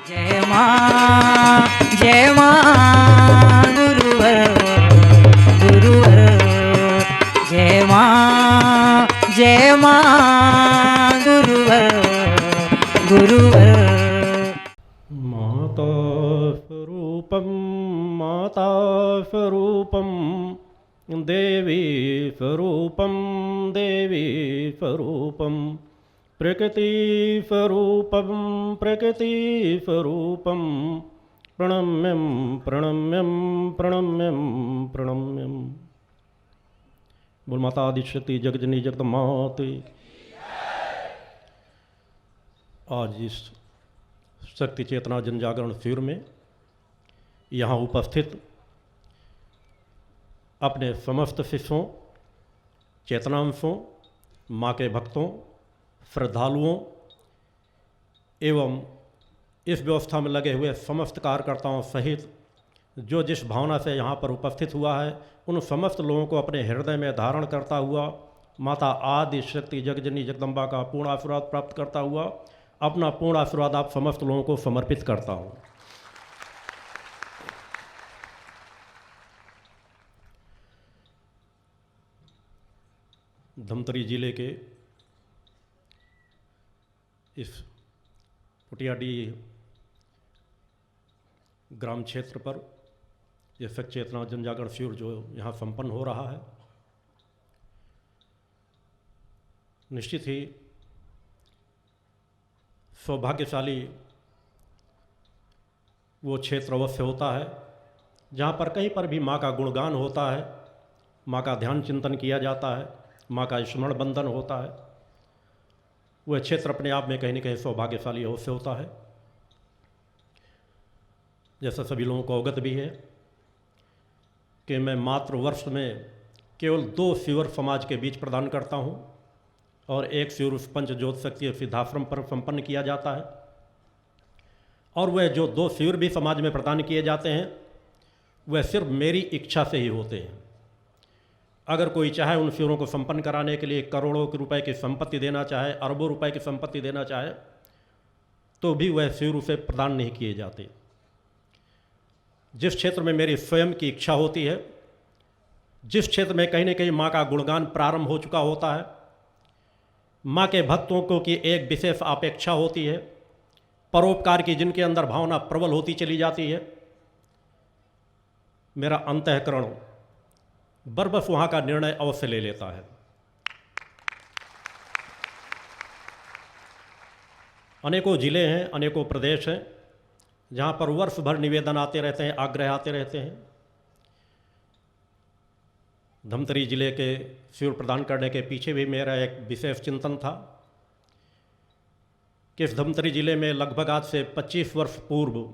जय मां गुरुवर गुरुवर जय मां गुरुवर गुरुवर माता स्वरूपं देवी स्वरूपं प्रकृति स्वरूपं प्रणम्यं बोल माता आदिशक्ति जगजनी जगदम्बा की। आज इस शक्ति चेतना जन जागरण शिविर में यहाँ उपस्थित अपने समस्त शिष्यों, चेतनांशों, माँ के भक्तों, श्रद्धालुओं एवं इस व्यवस्था में लगे हुए समस्त कार्यकर्ताओं सहित जो जिस भावना से यहाँ पर उपस्थित हुआ है, उन समस्त लोगों को अपने हृदय में धारण करता हुआ माता आदि शक्ति जगजनी जगदम्बा का पूर्ण आशीर्वाद प्राप्त करता हुआ अपना पूर्ण आशीर्वाद आप समस्त लोगों को समर्पित करता हूँ। धमतरी जिले के इस पुटियाडी ग्राम क्षेत्र पर यह शक्ति चेतना जन जागरण शिविर जो यहाँ संपन्न हो रहा है, निश्चित ही सौभाग्यशाली वो क्षेत्र अवश्य होता है जहाँ पर कहीं पर भी माँ का गुणगान होता है, माँ का ध्यान चिंतन किया जाता है, माँ का स्मरण बंधन होता है। वह क्षेत्र अपने आप में कहीं न कहीं सौभाग्यशाली अवश्य होता है। जैसा सभी लोगों को अवगत भी है कि मैं मात्र वर्ष में केवल 2 शिविर समाज के बीच प्रदान करता हूँ और एक शिविर उस पंच ज्योत शक्ति सिद्धाश्रम पर संपन्न किया जाता है। और वह जो 2 शिविर भी समाज में प्रदान किए जाते हैं वह सिर्फ मेरी इच्छा से ही होते हैं। अगर कोई चाहे उन शिविरों को संपन्न कराने के लिए करोड़ों के रुपए की संपत्ति देना चाहे, अरबों रुपए की संपत्ति देना चाहे, तो भी वह शिविर उसे प्रदान नहीं किए जाते। जिस क्षेत्र में मेरी स्वयं की इच्छा होती है, जिस क्षेत्र में कहीं न कहीं माँ का गुणगान प्रारंभ हो चुका होता है, माँ के भक्तों को की एक विशेष अपेक्षा होती है, परोपकार की जिनके अंदर भावना प्रबल होती चली जाती है, मेरा अंतःकरण बरबस वहाँ का निर्णय अवश्य ले लेता है। अनेकों जिले हैं, अनेकों प्रदेश हैं जहाँ पर वर्ष भर निवेदन आते रहते हैं, आग्रह आते रहते हैं। धमतरी जिले के शिविर प्रदान करने के पीछे भी मेरा एक विशेष चिंतन था कि इस धमतरी जिले में लगभग आज से 25 वर्ष पूर्व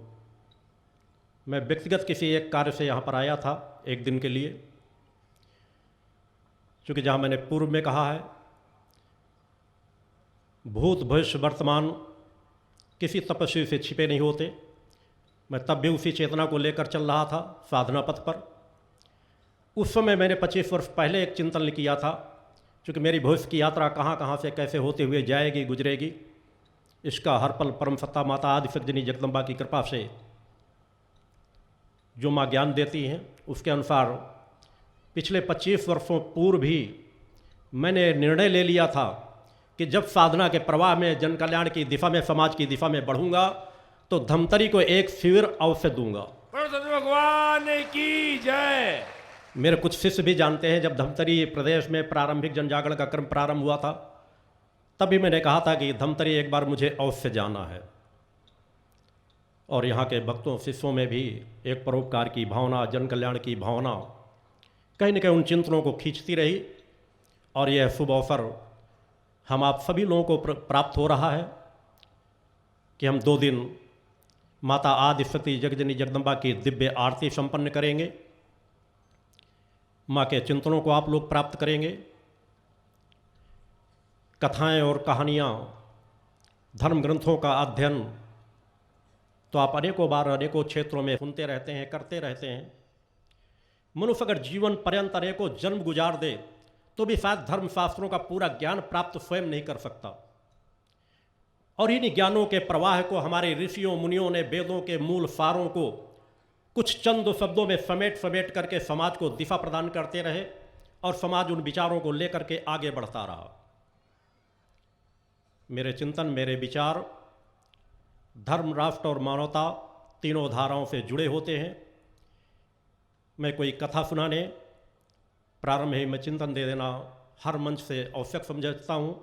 मैं व्यक्तिगत किसी एक कार्य से यहाँ पर आया था एक दिन के लिए। चूँकि जहाँ मैंने पूर्व में कहा है, भूत भविष्य वर्तमान किसी तपस्वी से छिपे नहीं होते। मैं तब भी उसी चेतना को लेकर चल रहा था साधना पथ पर। उस समय मैंने 25 वर्ष पहले एक चिंतन किया था, क्योंकि मेरी भविष्य की यात्रा कहाँ कहाँ से कैसे होते हुए जाएगी, गुजरेगी, इसका हर पल परम सत्ता माता आदि शक्ति जगदम्बा की कृपा से जो माँ ज्ञान देती हैं उसके अनुसार पिछले 25 वर्षों पूर्व भी मैंने निर्णय ले लिया था कि जब साधना के प्रवाह में जन कल्याण की दिशा में, समाज की दिशा में बढ़ूंगा तो धमतरी को एक शिविर अवश्य दूंगा। भगवान की जय। मेरे कुछ शिष्य भी जानते हैं, जब धमतरी प्रदेश में प्रारंभिक जन जागरण का क्रम प्रारंभ हुआ था तभी मैंने कहा था कि धमतरी एक बार मुझे अवश्य जाना है। और यहाँ के भक्तों शिष्यों में भी एक परोपकार की भावना, जन कल्याण की भावना कहीं न कहीं उन चिंतनों को खींचती रही। और यह शुभ अवसर हम आप सभी लोगों को प्राप्त हो रहा है कि हम 2 दिन माता आदि शक्ति जगजनी जगदम्बा की दिव्य आरती संपन्न करेंगे। माँ के चिंतनों को आप लोग प्राप्त करेंगे। कथाएं और कहानियाँ, धर्म ग्रंथों का अध्ययन तो आप अनेकों बार अनेकों क्षेत्रों में सुनते रहते हैं, करते रहते हैं। मनुष्य अगर जीवन पर्यंत अनेकों जन्म गुजार दे तो भी शायद धर्मशास्त्रों का पूरा ज्ञान प्राप्त स्वयं नहीं कर सकता। और इन्हीं ज्ञानों के प्रवाह को हमारे ऋषियों मुनियों ने वेदों के मूल सारों को कुछ चंद शब्दों में समेट समेट करके समाज को दिशा प्रदान करते रहे और समाज उन विचारों को लेकर के आगे बढ़ता रहा। मेरे चिंतन, मेरे विचार धर्म, राष्ट्र और मानवता तीनों धाराओं से जुड़े होते हैं। मैं कोई कथा सुनाने प्रारंभ ही में चिंतन दे देना हर मंच से आवश्यक समझता हूँ।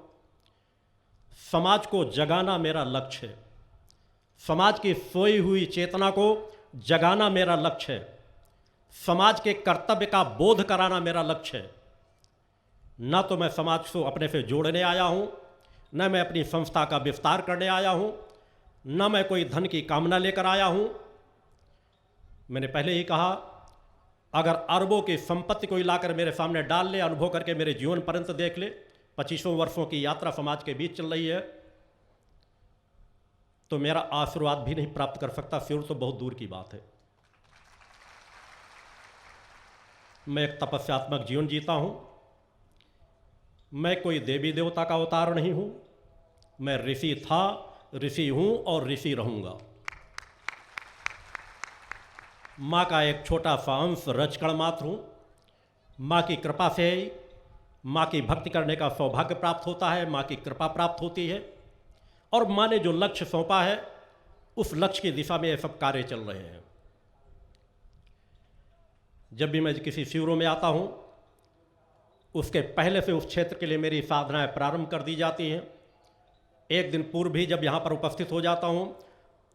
समाज को जगाना मेरा लक्ष्य है, समाज की सोई हुई चेतना को जगाना मेरा लक्ष्य है, समाज के कर्तव्य का बोध कराना मेरा लक्ष्य है। न तो मैं समाज को अपने से जोड़ने आया हूँ, न मैं अपनी संस्था का विस्तार करने आया हूँ, न मैं कोई धन की कामना लेकर आया हूँ। मैंने पहले ही कहा, अगर अरबों की संपत्ति को लाकर मेरे सामने डाल ले, अनुभव करके मेरे जीवन पर्यंत देख ले, 25 वर्षों की यात्रा समाज के बीच चल रही है, तो मेरा आशीर्वाद भी नहीं प्राप्त कर सकता, सिर तो बहुत दूर की बात है। मैं एक तपस्यात्मक जीवन जीता हूं। मैं कोई देवी देवता का अवतार नहीं हूं। मैं ऋषि था, ऋषि हूं और ऋषि रहूंगा। माँ का एक छोटा सा अंश रजकण मात्र हूँ। माँ की कृपा से माँ की भक्ति करने का सौभाग्य प्राप्त होता है, माँ की कृपा प्राप्त होती है, और माँ ने जो लक्ष्य सौंपा है उस लक्ष्य की दिशा में ये सब कार्य चल रहे हैं। जब भी मैं किसी शिविरों में आता हूँ, उसके पहले से उस क्षेत्र के लिए मेरी साधनाएं प्रारंभ कर दी जाती हैं। एक दिन पूर्व भी जब यहाँ पर उपस्थित हो जाता हूँ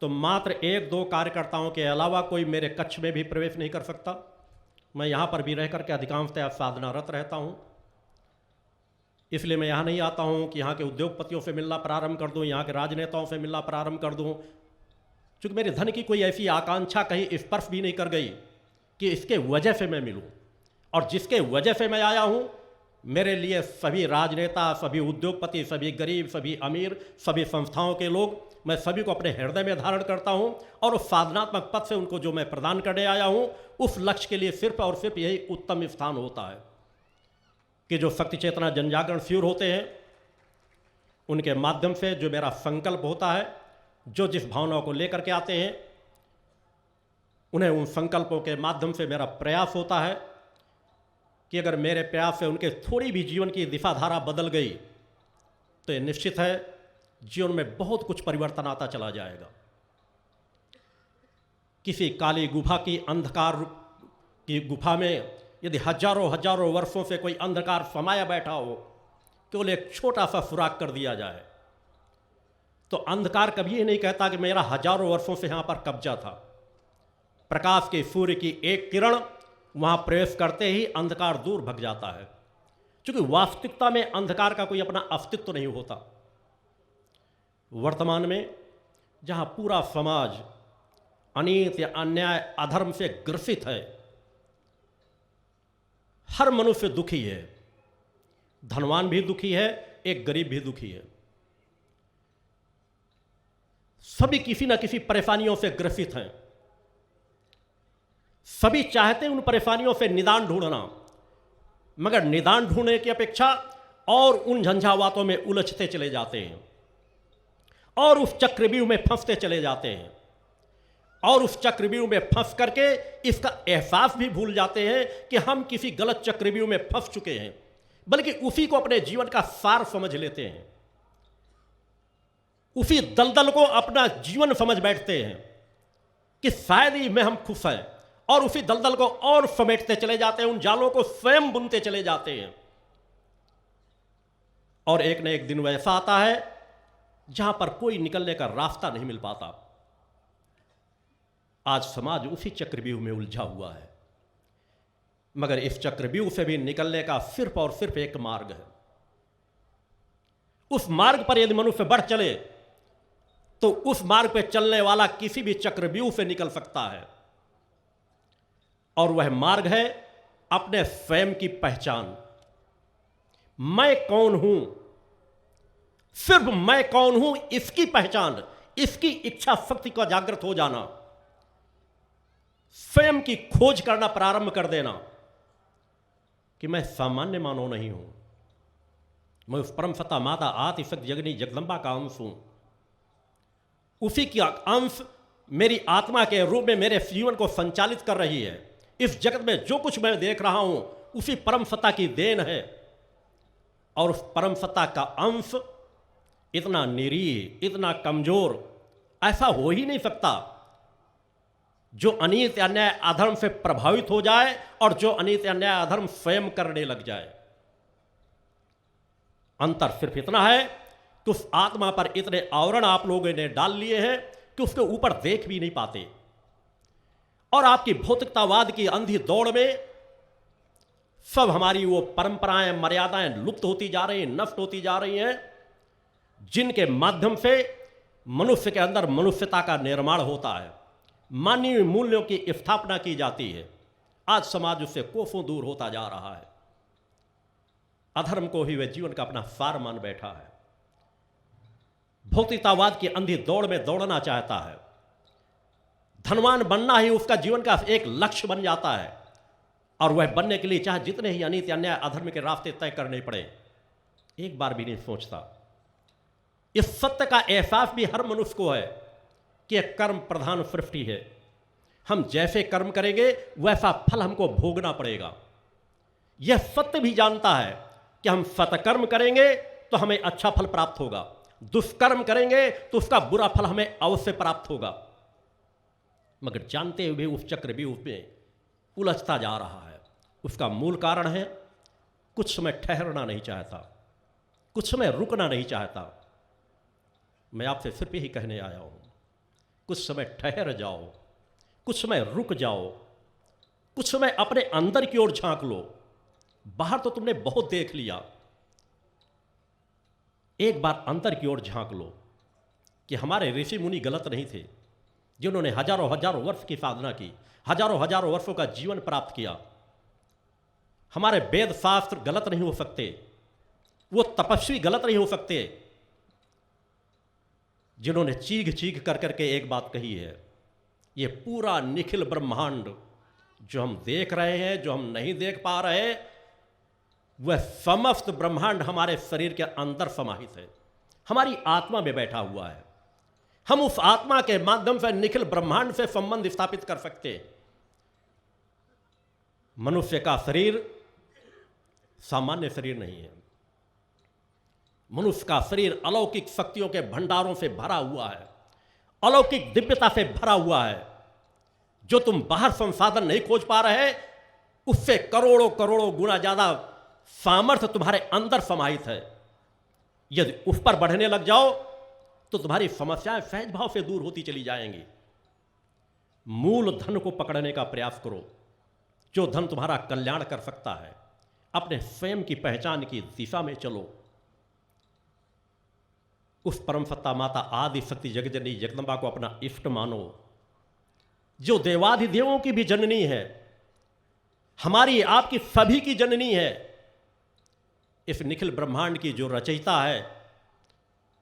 तो मात्र 1-2 कार्यकर्ताओं के अलावा कोई मेरे कक्ष में भी प्रवेश नहीं कर सकता। मैं यहाँ पर भी रह करके अधिकांशतः साधनारत रहता हूँ। इसलिए मैं यहाँ नहीं आता हूँ कि यहाँ के उद्योगपतियों से मिलना प्रारंभ कर दूँ, यहाँ के राजनेताओं से मिलना प्रारंभ कर दूँ, क्योंकि मेरे धन की कोई ऐसी आकांक्षा कहीं स्पर्श भी नहीं कर गई कि इसके वजह से मैं मिलूँ। और जिसके वजह से मैं आया हूँ, मेरे लिए सभी राजनेता, सभी उद्योगपति, सभी गरीब, सभी अमीर, सभी संस्थाओं के लोग, मैं सभी को अपने हृदय में धारण करता हूं, और उस साधनात्मक पद से उनको जो मैं प्रदान करने आया हूं, उस लक्ष्य के लिए सिर्फ और सिर्फ यही उत्तम स्थान होता है कि जो शक्ति चेतना जनजागरण शिविर होते हैं, उनके माध्यम से जो मेरा संकल्प होता है, जो जिस भावनाओं को लेकर के आते हैं, उन्हें उन संकल्पों के माध्यम से मेरा प्रयास होता है कि अगर मेरे प्रयास से उनके थोड़ी भी जीवन की दिशाधारा बदल गई तो ये निश्चित है जीवन में बहुत कुछ परिवर्तन आता चला जाएगा। किसी काली गुफा की अंधकार की गुफा में यदि हजारों हजारों वर्षों से कोई अंधकार समाया बैठा हो, केवल एक छोटा सा सुराग कर दिया जाए, तो अंधकार कभी नहीं कहता कि मेरा हजारों वर्षों से यहाँ पर कब्जा था। प्रकाश के सूर्य की एक किरण वहाँ प्रवेश करते ही अंधकार दूर भग जाता है, क्योंकि वास्तविकता में अंधकार का कोई अपना अस्तित्व नहीं होता। वर्तमान में जहाँ पूरा समाज अनीति या अन्याय अधर्म से ग्रसित है, हर मनुष्य दुखी है, धनवान भी दुखी है, एक गरीब भी दुखी है, सभी किसी न किसी परेशानियों से ग्रसित हैं। सभी चाहते हैं उन परेशानियों से निदान ढूंढना, मगर निदान ढूंढने की अपेक्षा और उन झंझावातों में उलझते चले जाते हैं और उस चक्रव्यूह में फंसते चले जाते हैं, और उस चक्रव्यूह में फंस करके इसका एहसास भी भूल जाते हैं कि हम किसी गलत चक्रव्यूह में फंस चुके हैं, बल्कि उसी को अपने जीवन का सार समझ लेते हैं, उसी दलदल को अपना जीवन समझ बैठते हैं कि शायद ही में हम खुश हैं, और उसी दलदल को और समेटते चले जाते हैं, उन जालों को स्वयं बुनते चले जाते हैं। और एक न एक दिन वैसा आता है जहां पर कोई निकलने का रास्ता नहीं मिल पाता। आज समाज उसी चक्रव्यूह में उलझा हुआ है, मगर इस चक्रव्यूह से भी निकलने का सिर्फ और सिर्फ एक मार्ग है। उस मार्ग पर यदि मनुष्य बढ़ चले तो उस मार्ग पर चलने वाला किसी भी चक्रव्यूह से निकल सकता है, और वह मार्ग है अपने स्वयं की पहचान। मैं कौन हूं, सिर्फ मैं कौन हूं इसकी पहचान, इसकी इच्छा शक्ति का जागृत हो जाना, स्वयं की खोज करना प्रारंभ कर देना कि मैं सामान्य मानव नहीं हूं, मैं उस परम सत्ता माता आदि शक्ति जगनी जगदम्बा का अंश हूं, उसी की अंश मेरी आत्मा के रूप में मेरे जीवन को संचालित कर रही है। इस जगत में जो कुछ मैं देख रहा हूं उसी परम सत्ता की देन है, और उस परम सत्ता का अंश इतना निरीह, इतना कमजोर ऐसा हो ही नहीं सकता जो अनीति अन्याय अधर्म से प्रभावित हो जाए और जो अनीति अन्याय अधर्म स्वयं करने लग जाए। अंतर सिर्फ इतना है कि उस आत्मा पर इतने आवरण आप लोगों ने डाल लिए हैं कि उसके ऊपर देख भी नहीं पाते, और आपकी भौतिकतावाद की अंधी दौड़ में सब हमारी वो परंपराएं, मर्यादाएं लुप्त होती जा रही हैं, नष्ट होती जा रही हैं, जिनके माध्यम से मनुष्य के अंदर मनुष्यता का निर्माण होता है, मानवीय मूल्यों की स्थापना की जाती है। आज समाज उससे कोसों दूर होता जा रहा है। अधर्म को ही वह जीवन का अपना सार मान बैठा है, भौतिकतावाद की अंधी दौड़ में दौड़ना चाहता है, धनवान बनना ही उसका जीवन का एक लक्ष्य बन जाता है, और वह बनने के लिए चाहे जितने ही अनीति अन्याय अधर्म के रास्ते तय करने पड़े, एक बार भी नहीं सोचता। इस सत्य का एहसास भी हर मनुष्य को है कि एक कर्म प्रधान सृष्टि है, हम जैसे कर्म करेंगे वैसा फल हमको भोगना पड़ेगा। यह सत्य भी जानता है कि हम सत्कर्म करेंगे तो हमें अच्छा फल प्राप्त होगा, दुष्कर्म करेंगे तो उसका बुरा फल हमें अवश्य प्राप्त होगा, मगर जानते हुए उस चक्रव्यूह में उलझता जा रहा है। उसका मूल कारण है कुछ समय ठहरना नहीं चाहता, कुछ समय रुकना नहीं चाहता। मैं आपसे सिर्फ यही कहने आया हूं, कुछ समय ठहर जाओ, कुछ समय रुक जाओ, कुछ समय अपने अंदर की ओर झांक लो। बाहर तो तुमने बहुत देख लिया, एक बार अंदर की ओर झांक लो कि हमारे ऋषि मुनि गलत नहीं थे, जिन्होंने हजारों हजारों वर्ष की साधना की, हजारों हजारों वर्षों का जीवन प्राप्त किया। हमारे वेद शास्त्र गलत नहीं हो सकते, वो तपस्वी गलत नहीं हो सकते, जिन्होंने चीख चीख कर करके एक बात कही है। ये पूरा निखिल ब्रह्मांड जो हम देख रहे हैं, जो हम नहीं देख पा रहे, वह समस्त ब्रह्मांड हमारे शरीर के अंदर समाहित है, हमारी आत्मा में बैठा हुआ है। हम उस आत्मा के माध्यम से निखिल ब्रह्मांड से संबंध स्थापित कर सकते हैं। मनुष्य का शरीर सामान्य शरीर नहीं है, मनुष्य का शरीर अलौकिक शक्तियों के भंडारों से भरा हुआ है, अलौकिक दिव्यता से भरा हुआ है। जो तुम बाहर संसाधन नहीं खोज पा रहे, उससे करोड़ों करोड़ों गुना ज्यादा सामर्थ्य तुम्हारे अंदर समाहित है। यदि उस पर बढ़ने लग जाओ तो तुम्हारी समस्याएं सहज भाव से दूर होती चली जाएंगी। मूल धन को पकड़ने का प्रयास करो, जो धन तुम्हारा कल्याण कर सकता है। अपने स्वयं की पहचान की दिशा में चलो। उस परम सत्ता माता आदि शक्ति जगजननी जगदम्बा को अपना इष्ट मानो, जो देवाधिदेवों की भी जननी है, हमारी आपकी सभी की जननी है। इस निखिल ब्रह्मांड की जो रचयिता है,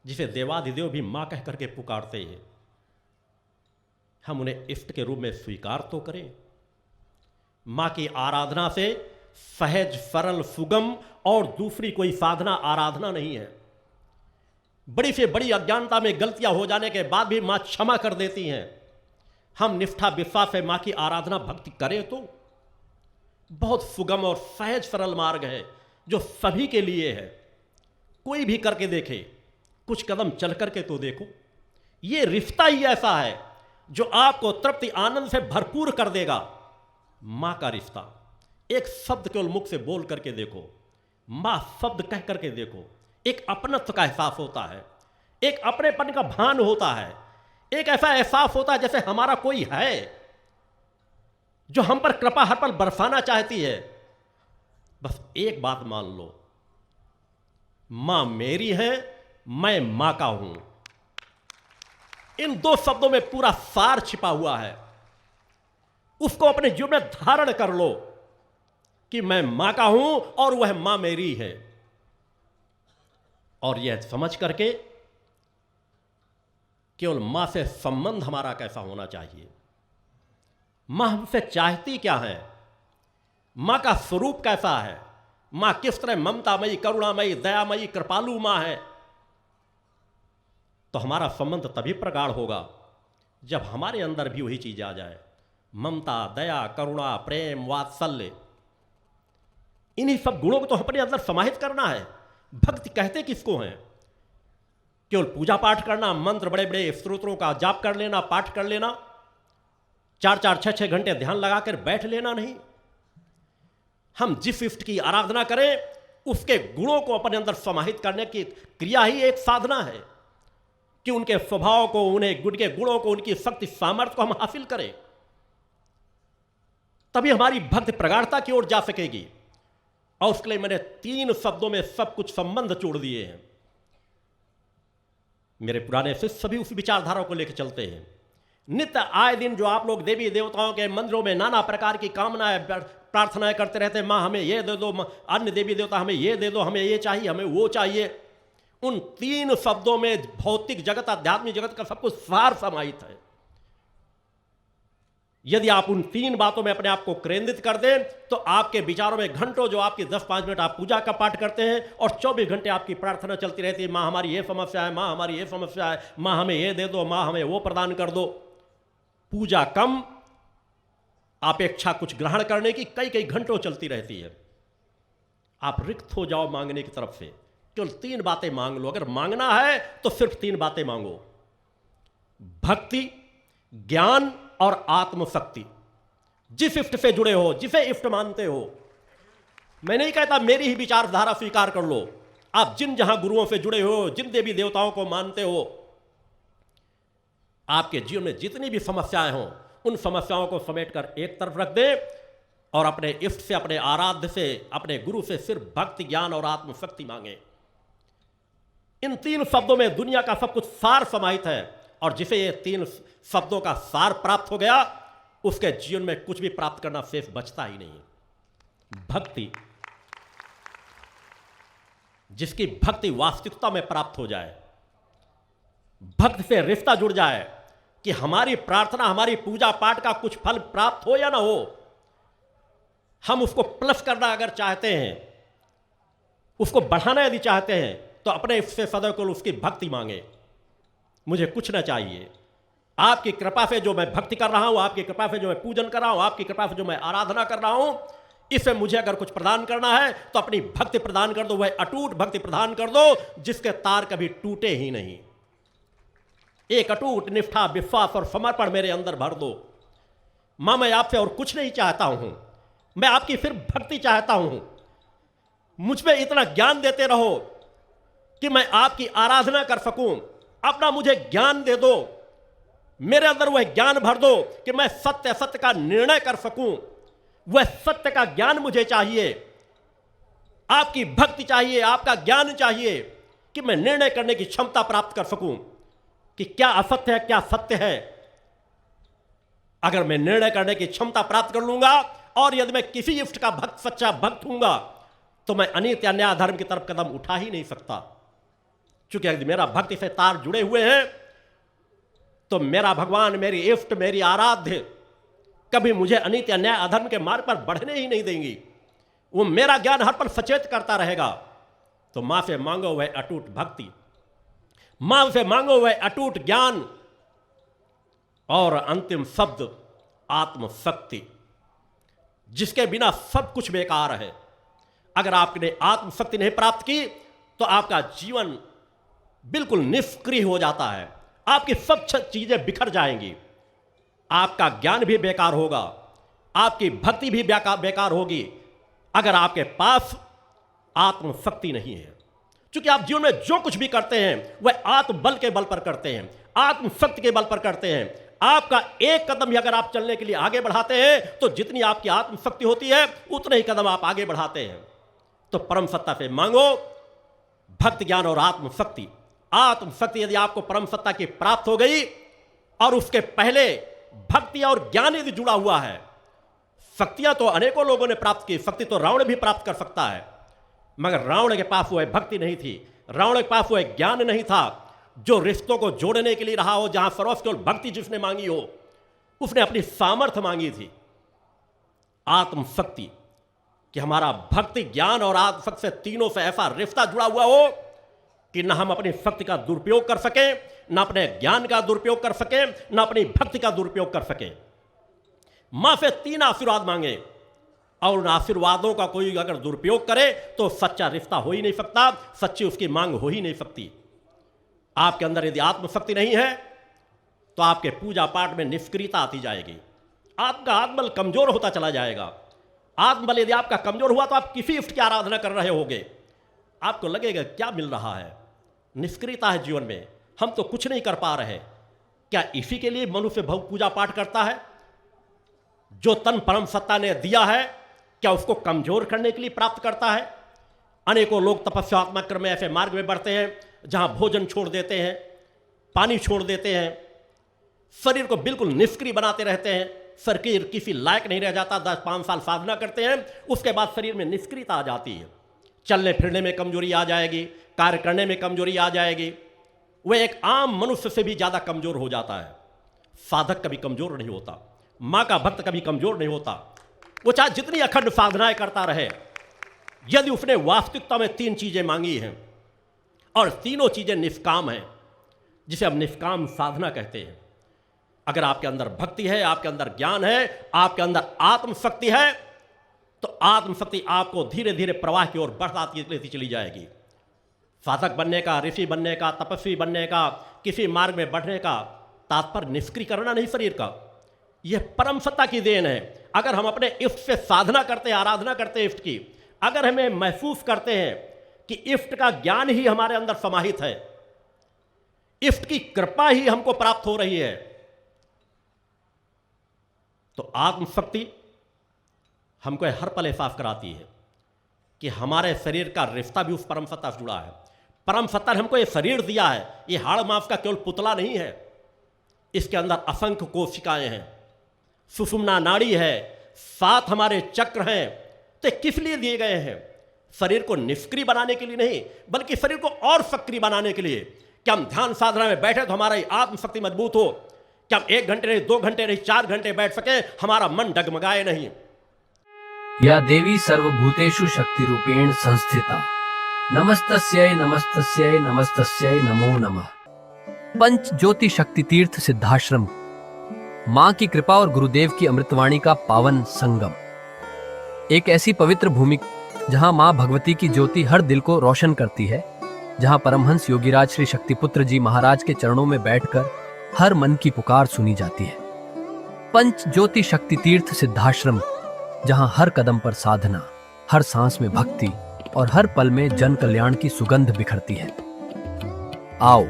जिसे देवाधिदेव भी मां कह करके पुकारते हैं, हम उन्हें इष्ट के रूप में स्वीकार तो करें। मां की आराधना से सहज, सरल, सुगम और दूसरी कोई साधना आराधना नहीं है। बड़ी से बड़ी अज्ञानता में गलतियां हो जाने के बाद भी मां क्षमा कर देती हैं। हम निष्ठा विश्वास से मां की आराधना भक्ति करें तो बहुत सुगम और सहज सरल मार्ग है, जो सभी के लिए है। कोई भी करके देखे, कुछ कदम चल करके तो देखो। ये रिश्ता ही ऐसा है जो आपको तृप्ति आनंद से भरपूर कर देगा। मां का रिश्ता, एक शब्द केवल मुख से बोल करके देखो, मां शब्द कह करके देखो, एक अपनत्व का एहसास होता है, एक अपनेपन का भान होता है, एक ऐसा एहसास होता है जैसे हमारा कोई है जो हम पर कृपा हर पल बरसाना चाहती है। बस एक बात मान लो, मां मेरी है, मैं मां का हूं। इन दो शब्दों में पूरा सार छिपा हुआ है। उसको अपने जीवन में धारण कर लो कि मैं मां का हूं और वह मां मेरी है। और यह समझ करके केवल मां से संबंध हमारा कैसा होना चाहिए, मां हमसे चाहती क्या है, मां का स्वरूप कैसा है, मां किस तरह ममतामयी, करुणामयी, दयामयी, कृपालु मां है, तो हमारा संबंध तभी प्रगाढ़ होगा जब हमारे अंदर भी वही चीज आ जाए, ममता, दया, करुणा, प्रेम, वात्सल्य। इन्हीं सब गुणों को तो अपने अंदर समाहित करना है। भक्ति कहते किसको हैं? केवल पूजा पाठ करना, मंत्र बड़े बड़े स्तोत्रों का जाप कर लेना, पाठ कर लेना, 4-4, 6-6 घंटे ध्यान लगाकर बैठ लेना नहीं। हम जिस इष्ट की आराधना करें उसके गुणों को अपने अंदर समाहित करने की क्रिया ही एक साधना है कि उनके स्वभाव को, उनके गुणों को, उनकी शक्ति सामर्थ्य को हम हासिल करें। तभी हमारी भक्ति प्रगाढ़ता की ओर जा सकेगी। और उसके लिए मैंने 3 शब्दों में सब कुछ संबंध जोड़ दिए हैं। मेरे पुराने शिष्य सभी उसी विचारधारा को लेकर चलते हैं। नित्य आए दिन जो आप लोग देवी देवताओं के मंदिरों में नाना प्रकार की कामनाएं, प्रार्थनाएं करते रहते हैं, माँ हमें ये दे दो, अन्य देवी देवता हमें ये दे दो, हमें ये चाहिए, हमें वो चाहिए। उन 3 शब्दों में भौतिक जगत, आध्यात्मिक जगत का सब कुछ सार समाहित है। यदि आप उन 3 बातों में अपने आप को केंद्रित कर दें तो आपके विचारों में घंटों, जो आपकी 10-5 मिनट आप पूजा का पाठ करते हैं और 24 घंटे आपकी प्रार्थना चलती रहती है, माँ हमारी ये समस्या है, माँ हमारी ये समस्या है, माँ हमें ये दे दो, माँ हमें वो प्रदान कर दो। पूजा कम, अपेक्षा कुछ ग्रहण करने की कई घंटों चलती रहती है। आप रिक्त हो जाओ मांगने की तरफ से, केवल 3 बातें मांग लो। अगर मांगना है तो सिर्फ 3 बातें मांगो, भक्ति, ज्ञान और आत्मशक्ति। जिस इष्ट से जुड़े हो, जिसे इष्ट मानते हो, मैं नहीं कहता मेरी ही विचारधारा स्वीकार कर लो। आप जिन जहां गुरुओं से जुड़े हो, जिन देवी देवताओं को मानते हो, आपके जीवन में जितनी भी समस्याएं हों, उन समस्याओं को समेटकर एक तरफ रख दे और अपने इष्ट से, अपने आराध्य से, अपने गुरु से सिर्फ भक्ति, ज्ञान और आत्मशक्ति मांगे। इन 3 शब्दों में दुनिया का सब कुछ सार समाहित है। और जिसे ये 3 शब्दों का सार प्राप्त हो गया, उसके जीवन में कुछ भी प्राप्त करना शेष बचता ही नहीं। भक्ति, जिसकी भक्ति वास्तविकता में प्राप्त हो जाए, भक्ति से रिश्ता जुड़ जाए कि हमारी प्रार्थना, हमारी पूजा पाठ का कुछ फल प्राप्त हो या ना हो, हम उसको प्लस करना अगर चाहते हैं, उसको बढ़ाना यदि चाहते हैं, तो अपने इससे सदैव को उसकी भक्ति मांगे। मुझे कुछ ना चाहिए, आपकी कृपा से जो मैं भक्ति कर रहा हूं, आपकी कृपा से जो मैं पूजन कर रहा हूं, आपकी कृपा से जो मैं आराधना कर रहा हूं, इससे मुझे अगर कुछ प्रदान करना है तो अपनी भक्ति प्रदान कर दो, वह अटूट भक्ति प्रदान कर दो जिसके तार कभी टूटे ही नहीं। एक अटूट निष्ठा, विश्वास और समर्पण मेरे अंदर भर दो। मां, मैं आपसे और कुछ नहीं चाहता हूं, मैं आपकी सिर्फ भक्ति चाहता हूं। मुझ में इतना ज्ञान देते रहो कि मैं आपकी आराधना कर सकूं। अपना मुझे ज्ञान दे दो, मेरे अंदर वह ज्ञान भर दो कि मैं सत्य सत्य का निर्णय कर सकूं। वह सत्य का ज्ञान मुझे चाहिए, आपकी भक्ति चाहिए, आपका ज्ञान चाहिए कि मैं निर्णय करने की क्षमता प्राप्त कर सकूं कि क्या असत्य है, क्या सत्य है। अगर मैं निर्णय करने की क्षमता प्राप्त कर लूंगा और यदि मैं किसी इष्ट का भक्त, सच्चा भक्त हूंगा, तो मैं अनित्य अन्याय धर्म की तरफ कदम उठा ही नहीं सकता। क्योंकि यदि मेरा भक्ति से तार जुड़े हुए हैं तो मेरा भगवान, मेरी इष्ट, मेरी आराध्य कभी मुझे अनित्य अन्याय अधर्म के मार्ग पर बढ़ने ही नहीं देंगी। वो मेरा ज्ञान हर पल सचेत करता रहेगा। तो मां से मांगो वह अटूट भक्ति, मां से मांगो वह अटूट ज्ञान, और अंतिम शब्द आत्मशक्ति, जिसके बिना सब कुछ बेकार है। अगर आपने आत्मशक्ति नहीं प्राप्त की तो आपका जीवन बिल्कुल निष्क्रिय हो जाता है, आपकी सब चीजें बिखर जाएंगी, आपका ज्ञान भी बेकार होगा, आपकी भक्ति भी बेकार होगी अगर आपके पास आत्मशक्ति नहीं है। क्योंकि आप जीवन में जो कुछ भी करते हैं वह आत्मबल के बल पर करते हैं, आत्मशक्ति के बल पर करते हैं। आपका एक कदम भी अगर आप चलने के लिए आगे बढ़ाते हैं तो जितनी आपकी आत्मशक्ति होती है उतने ही कदम आप आगे बढ़ाते हैं। तो परम सत्ता से मांगो भक्ति, ज्ञान और आत्मशक्ति। आत्मशक्ति यदि आपको परम सत्ता की प्राप्त हो गई और उसके पहले भक्ति और ज्ञान यदि जुड़ा हुआ है, शक्तियां तो अनेकों लोगों ने प्राप्त की, शक्ति तो रावण भी प्राप्त कर सकता है, मगर रावण के पास वह भक्ति नहीं थी, रावण के पास वह ज्ञान नहीं था जो रिश्तों को जोड़ने के लिए रहा हो। जहां सर्वस्व केवल भक्ति जिसने मांगी हो, उसने अपनी सामर्थ्य मांगी थी। आत्मशक्ति कि हमारा भक्ति, ज्ञान और आत्मशक्ति से तीनों से ऐसा रिश्ता जुड़ा हुआ हो कि न हम अपनी शक्ति का दुरुपयोग कर सकें, न अपने ज्ञान का दुरुपयोग कर सके, न अपनी भक्ति का दुरुपयोग कर सके। मां से 3 आशीर्वाद मांगे और उन आशीर्वादों का कोई अगर दुरुपयोग करे तो सच्चा रिश्ता हो ही नहीं सकता, सच्ची उसकी मांग हो ही नहीं सकती। आपके अंदर यदि आत्मशक्ति नहीं है तो आपके पूजा पाठ में निष्क्रियता आती जाएगी, आपका आत्मबल कमजोर होता चला जाएगा। आत्मबल यदि आपका कमजोर हुआ तो आप किसी इष्ट की आराधना कर रहे होगे, आपको लगेगा क्या मिल रहा है, निष्क्रियता है जीवन में, हम तो कुछ नहीं कर पा रहे। क्या इसी के लिए मनुष्य भव पूजा पाठ करता है? जो तन परम सत्ता ने दिया है क्या उसको कमजोर करने के लिए प्राप्त करता है? अनेकों लोग तपस्यात्मक क्रम में ऐसे मार्ग में बढ़ते हैं जहां भोजन छोड़ देते हैं, पानी छोड़ देते हैं, शरीर को बिल्कुल निष्क्रिय बनाते रहते हैं, शरीर किसी लायक नहीं रह जाता। 10-5 साल साधना करते हैं, उसके बाद शरीर में निष्क्रियता आ जाती है, चलने फिरने में कमजोरी आ जाएगी, कार्य करने में कमजोरी आ जाएगी। वह एक आम मनुष्य से भी ज्यादा कमजोर हो जाता है। साधक कभी कमजोर नहीं होता, मां का भक्त कभी कमजोर नहीं होता। वो चाहे जितनी अखंड साधनाएं करता रहे, यदि उसने वास्तविकता में 3 चीजें मांगी हैं और तीनों चीजें निष्काम हैं, जिसे हम निष्काम साधना कहते हैं। अगर आपके अंदर भक्ति है, आपके अंदर ज्ञान है, आपके अंदर आत्मशक्ति है, तो आत्मशक्ति आपको धीरे धीरे प्रवाह की ओर बढ़ाती लेती चली जाएगी। साधक बनने का, ऋषि बनने का, तपस्वी बनने का, किसी मार्ग में बढ़ने का तात्पर्य निष्क्रिय करना नहीं शरीर का, यह परम सत्ता की देन है। अगर हम अपने इष्ट से साधना करते हैं, आराधना करते हैं इष्ट की, अगर हमें महसूस करते हैं कि इष्ट का ज्ञान ही हमारे अंदर समाहित है, इष्ट की कृपा ही हमको प्राप्त हो रही है, तो आत्मशक्ति हमको हर पल एहसास कराती है कि हमारे शरीर का रिश्ता भी उस परम सत्ता से जुड़ा है। परम सत्ता ने हमको ये शरीर दिया है, ये हाड़ मांस का केवल पुतला नहीं है, इसके अंदर असंख्य कोशिकाएं हैं, सुषुम्ना नाड़ी है, 7 हमारे चक्र हैं। तो किस लिए दिए गए हैं? शरीर को निष्क्रिय बनाने के लिए नहीं, बल्कि शरीर को और सक्रिय बनाने के लिए। क्या हम ध्यान साधना में बैठे तो हमारी आत्मशक्ति मजबूत हो, क्या हम 1 घंटे नहीं, 2 घंटे नहीं, 4 घंटे बैठ सके, हमारा मन डगमगाए नहीं। या देवी सर्वभूतेषु शक्ति रूपेण संस्थिता, नमस्तस्यै नमस्तस्यै नमस्तस्यै नमो नमः। पंच ज्योति शक्ति तीर्थ सिद्धाश्रम, मां की कृपा और गुरुदेव की अमृतवाणी का पावन संगम। एक ऐसी पवित्र भूमि जहां मां भगवती की ज्योति हर दिल को रोशन करती है, जहां परमहंस योगीराज श्री शक्तिपुत्र जी महाराज के चरणों में बैठकर हर मन की पुकार सुनी जाती है। पंच ज्योति शक्ति तीर्थ सिद्धाश्रम, जहां हर कदम पर साधना, हर सांस में भक्ति और हर पल में जन कल्याण की सुगंध बिखरती है। आओ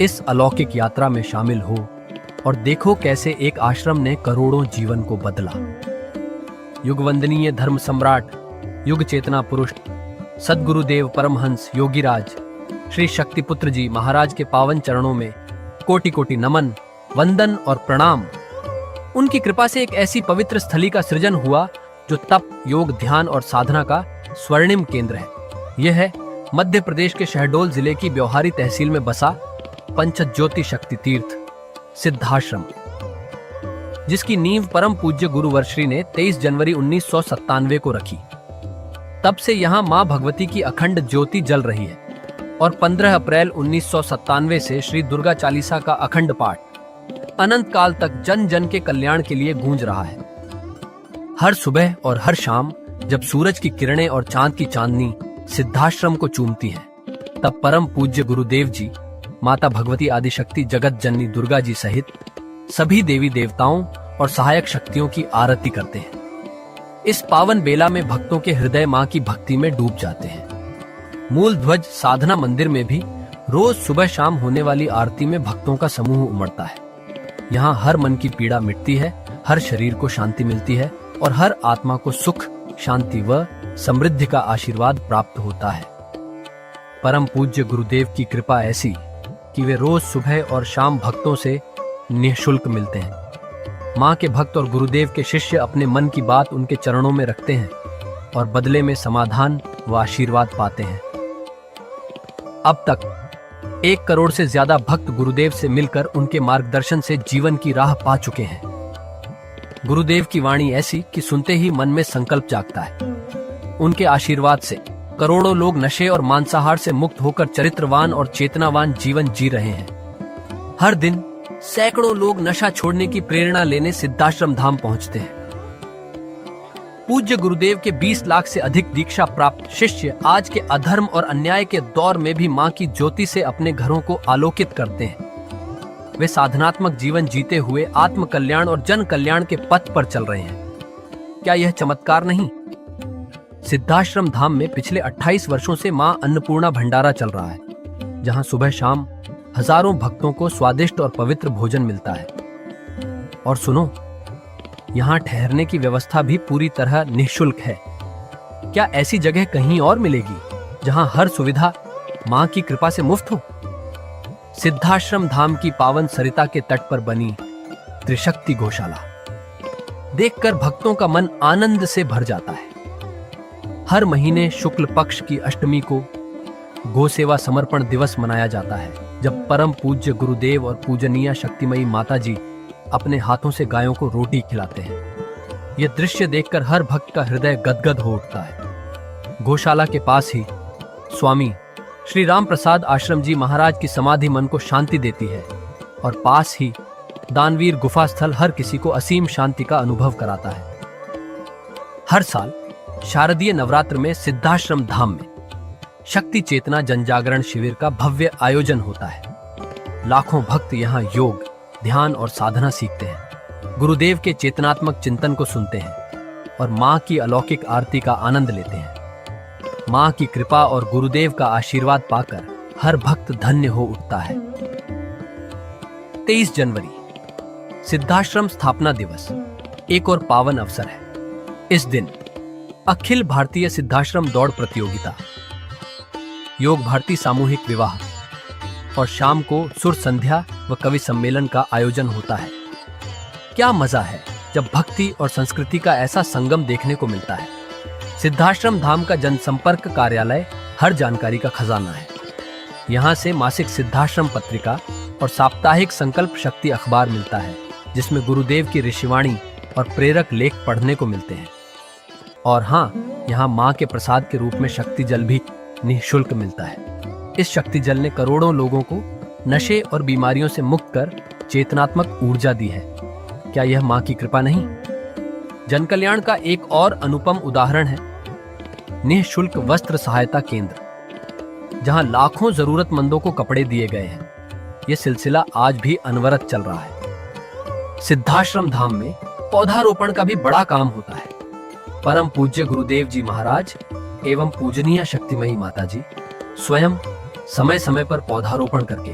इस अलौकिक यात्रा में शामिल हो और देखो कैसे एक आश्रम ने करोड़ों जीवन को बदला। युगवंदनीय धर्म सम्राट, युग चेतना पुरुष सद्गुरुदेव परमहंस योगीराज श्री शक्तिपुत्र जी महाराज के पावन चरणों में कोटि कोटि नमन, वंदन और प्रणाम। उनकी कृपा से एक ऐसी पवित्र स्थली का सृजन हुआ जो तप, योग, ध्यान और साधना का स्वर्णिम केंद्र है। यह है मध्य प्रदेश के शहडोल जिले की ब्योहारी तहसील में बसा पंचज्योति शक्ति तीर्थ सिद्धाश्रम, जिसकी नींव परम पूज्य गुरुवर्श्री ने 23 जनवरी 1997 को रखी। तब से यहाँ माँ भगवती की अखंड ज्योति जल रही है और 15 अप्रैल 1997 से श्री दुर्गा चालीसा का अखंड पाठ अनंत काल तक जन जन के कल्याण के लिए गूंज रहा है। हर सुबह और हर शाम जब सूरज की किरणें और चांद की चांदनी सिद्धाश्रम को चूमती हैं, तब परम पूज्य गुरुदेव जी माता भगवती आदिशक्ति जगत जननी दुर्गा जी सहित सभी देवी देवताओं और सहायक शक्तियों की आरती करते हैं। इस पावन बेला में भक्तों के हृदय मां की भक्ति में डूब जाते हैं। मूल ध्वज साधना मंदिर में भी रोज सुबह शाम होने वाली आरती में भक्तों का समूह उमड़ता है। यहाँ हर मन की पीड़ा मिटती है, हर शरीर को शांति मिलती है और हर आत्मा को सुख, शांति व समृद्धि का आशीर्वाद प्राप्त होता है। परम पूज्य गुरुदेव की कृपा ऐसी कि वे रोज सुबह और शाम भक्तों से निःशुल्क मिलते हैं। मां के भक्त और गुरुदेव के शिष्य अपने मन की बात उनके चरणों में रखते हैं और बदले में समाधान व आशीर्वाद पाते हैं। अब तक 1 करोड़ से ज्यादा भक्त गुरुदेव से मिलकर उनके मार्गदर्शन से जीवन की राह पा चुके हैं। गुरुदेव की वाणी ऐसी कि सुनते ही मन में संकल्प जागता है। उनके आशीर्वाद से करोड़ों लोग नशे और मांसाहार से मुक्त होकर चरित्रवान और चेतनावान जीवन जी रहे हैं। हर दिन सैकड़ों लोग नशा छोड़ने की प्रेरणा लेने सिद्धाश्रम धाम पहुंचते हैं। पूज्य गुरुदेव के 20 लाख से अधिक दीक्षा प्राप्त शिष्य आज के अधर्म और अन्याय के दौर में भी मां की ज्योति से अपने घरों को आलोकित करते हैं। वे साधनात्मक जीवन जीते हुए आत्म कल्याण और जन कल्याण के पथ पर चल रहे हैं। क्या यह चमत्कार नहीं? सिद्धाश्रम धाम में पिछले 28 वर्षों से मां अन्नपूर्णा भंडारा चल रहा है, जहां सुबह शाम हजारों भक्तों को स्वादिष्ट और पवित्र भोजन मिलता है। और सुनो, यहाँ ठहरने की व्यवस्था भी पूरी तरह निःशुल्क है। क्या ऐसी जगह कहीं और मिलेगी जहां हर सुविधा मां की कृपा से मुफ्त हो? सिद्धाश्रम धाम की पावन सरिता के तट पर बनी त्रिशक्ति गौशाला देखकर भक्तों का मन आनंद से भर जाता है। हर महीने शुक्ल पक्ष की अष्टमी को गौ सेवा समर्पण दिवस मनाया जाता है, जब परम पूज्य गुरुदेव और पूजनीय शक्तिमयी माता जी अपने हाथों से गायों को रोटी खिलाते हैं। यह दृश्य देखकर हर भक्त का हृदय गदगद हो उठता है। गौशाला के पास ही स्वामी श्री राम प्रसाद आश्रम जी महाराज की समाधि मन को शांति देती है, और पास ही दानवीर गुफा स्थल हर किसी को असीम शांति का अनुभव कराता है। हर साल शारदीय नवरात्र में सिद्धाश्रम धाम में शक्ति चेतना जनजागरण शिविर का भव्य आयोजन होता है। लाखों भक्त यहाँ योग, ध्यान और साधना सीखते हैं, गुरुदेव के चेतनात्मक चिंतन को सुनते हैं और मां की अलौकिक आरती का आनंद लेते हैं। मां की कृपा और गुरुदेव का आशीर्वाद पाकर हर भक्त धन्य हो उठता है। 23 जनवरी सिद्धाश्रम स्थापना दिवस एक और पावन अवसर है। इस दिन अखिल भारतीय सिद्धाश्रम दौड़ प्रतियोगिता, योग भारती सामूहिक विवाह और शाम को सुर संध्या व कवि सम्मेलन का आयोजन होता है। क्या मजा है जब भक्ति और संस्कृति का ऐसा संगम देखने को मिलता है। सिद्धाश्रम धाम का जनसंपर्क कार्यालय हर जानकारी का खजाना है। यहाँ से मासिक सिद्धाश्रम पत्रिका और साप्ताहिक संकल्प शक्ति अखबार मिलता है, जिसमें गुरुदेव की ऋषिवाणी और प्रेरक लेख पढ़ने को मिलते हैं। और हाँ, यहाँ माँ के प्रसाद के रूप में शक्ति जल भी निःशुल्क मिलता है। इस शक्ति जल ने करोड़ों लोगों को नशे और बीमारियों से मुक्त कर चेतनात्मक ऊर्जा दी है। क्या यह मां की कृपा नहीं? जन कल्याण का एक और अनुपम उदाहरण है निःशुल्क वस्त्र सहायता केंद्र, जहां लाखों जरूरतमंदों को कपड़े दिए गए हैं। यह सिलसिला आज भी अनवरत चल रहा है। सिद्धाश्रम धाम में पौधारोपण का भी बड़ा काम होता है। परम पूज्य गुरुदेव जी महाराज एवं पूजनीय शक्तिमयी माता जी स्वयं समय समय पर पौधारोपण करके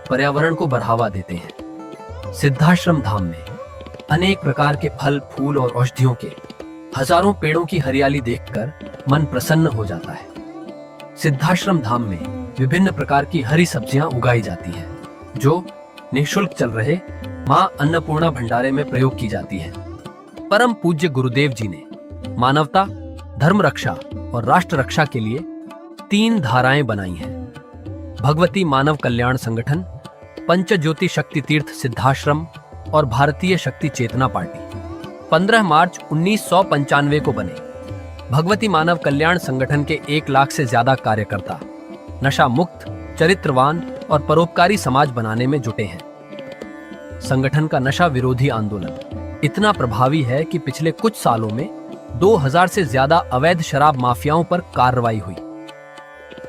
पर्यावरण को बढ़ावा देते हैं। सिद्धाश्रम धाम में अनेक प्रकार के फल, फूल और औषधियों के हजारों पेड़ों की हरियाली देखकर मन प्रसन्न हो जाता है। सिद्धाश्रम धाम में विभिन्न प्रकार की हरी सब्जियां उगाई जाती हैं, जो निःशुल्क चल रहे मां अन्नपूर्णा भंडारे में प्रयोग की जाती है। परम पूज्य गुरुदेव जी ने मानवता, धर्म रक्षा और राष्ट्र रक्षा के लिए 3 धाराएं बनाई हैं। भगवती मानव कल्याण संगठन, पंचज्योति शक्ति तीर्थ सिद्धाश्रम और भारतीय शक्ति चेतना पार्टी 15 मार्च 1995 को बने। भगवती मानव कल्याण संगठन के 1 लाख से ज्यादा कार्यकर्ता नशा मुक्त, चरित्रवान और परोपकारी समाज बनाने में जुटे हैं। संगठन का नशा विरोधी आंदोलन इतना प्रभावी है कि पिछले कुछ सालों में 2000 से ज्यादा अवैध शराब माफियाओं पर कार्रवाई हुई।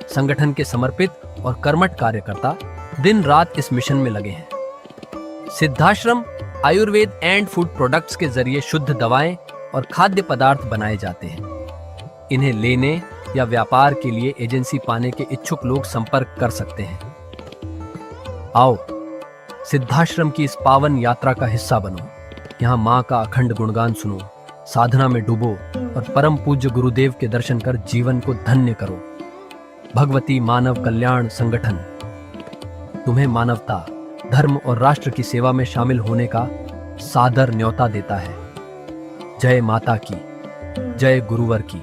संगठन के समर्पित और कर्मठ कार्यकर्ता दिन रात इस मिशन में लगे हैं। Siddhashram Ayurveda and food products के जरिए शुद्ध दवाएं और खाद्य पदार्थ बनाए जाते हैं। इन्हें लेने या व्यापार के लिए एजेंसी पाने के इच्छुक लोग संपर्क कर सकते हैं। आओ सिद्धाश्रम की इस पावन यात्रा का हिस्सा बनो। यहाँ माँ का अखंड गुणगान सुनो, साधना में डूबो और परम पूज्य गुरुदेव के दर्शन कर जीवन को धन्य करो। भगवती मानव कल्याण संगठन तुम्हें मानवता, धर्म और राष्ट्र की सेवा में शामिल होने का सादर न्योता देता है। जय माता की, जय गुरुवर की।